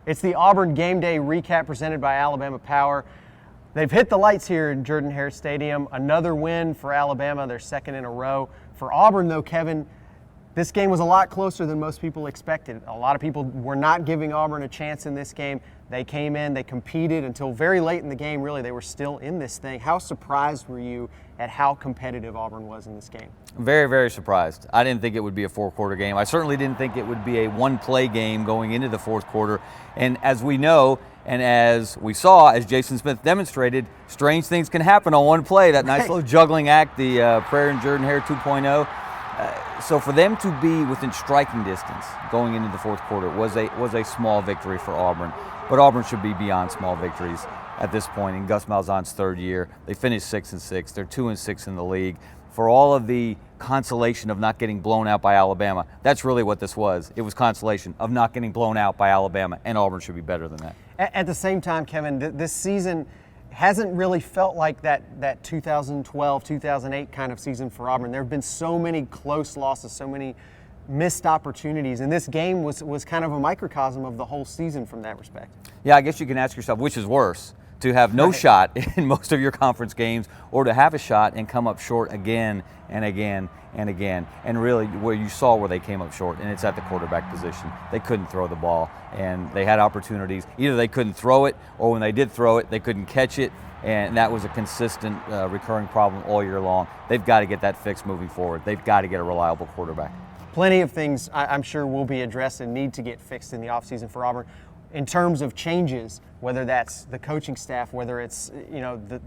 It's the Auburn Game Day recap presented by Alabama Power. They've hit the lights here in Jordan-Hare Stadium. Another win for Alabama, their second in a row. For Auburn, though, Kevin, this game was a lot closer than most people expected. A lot of people were not giving Auburn a chance in this game. They came in, they competed until very late in the game, really. They were still in this thing. How surprised were you at how competitive Auburn was in this game? Very, very surprised. I didn't think it would be a four-quarter game. I certainly didn't think it would be a one-play game going into the fourth quarter. And as we know, and as we saw, as Jason Smith demonstrated, strange things can happen on one play. That nice little juggling act, the Prayer and Jordan-Hare 2.0. So for them to be within striking distance going into the fourth quarter was a small victory for Auburn. But Auburn should be beyond small victories at this point in Gus Malzahn's third year. They finished 6-6. They're 2-6 in the league. For all of the consolation of not getting blown out by Alabama, that's really what this was. It was consolation of not getting blown out by Alabama, and Auburn should be better than that. At the same time, Kevin, this season hasn't really felt like that 2012, 2008 kind of season for Auburn. There have been so many close losses, so many missed opportunities, and this game was kind of a microcosm of the whole season from that respect. Yeah, I guess you can ask yourself, which is worse, to have no shot in most of your conference games or to have a shot and come up short again and again and again. And really, where you saw where they came up short, and it's at the quarterback position. They couldn't throw the ball, and they had opportunities. Either they couldn't throw it, or when they did throw it, they couldn't catch it, and that was a consistent recurring problem all year long. They've got to get that fixed moving forward. They've got to get a reliable quarterback. Plenty of things I'm sure will be addressed and need to get fixed in the offseason for Auburn in terms of changes, whether that's the coaching staff, whether it's the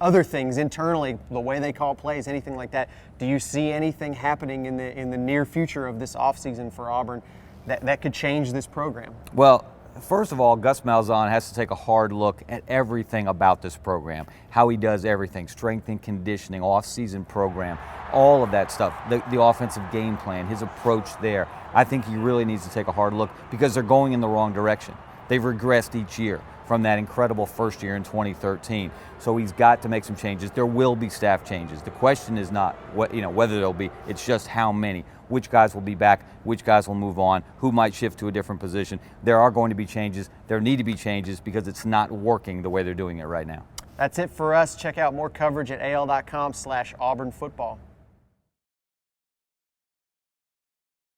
other things internally, the way they call plays, anything like that. Do you see anything happening in the near future of this offseason for Auburn that could change this program? Well, first of all, Gus Malzahn has to take a hard look at everything about this program, how he does everything, strength and conditioning, off-season program, all of that stuff, the offensive game plan, his approach there. I think he really needs to take a hard look because they're going in the wrong direction. They've regressed each year from that incredible first year in 2013. So he's got to make some changes. There will be staff changes. The question is not whether there'll be, it's just how many. Which guys will be back, which guys will move on, who might shift to a different position. There are going to be changes. There need to be changes because it's not working the way they're doing it right now. That's it for us. Check out more coverage at AL.com/AuburnFootball.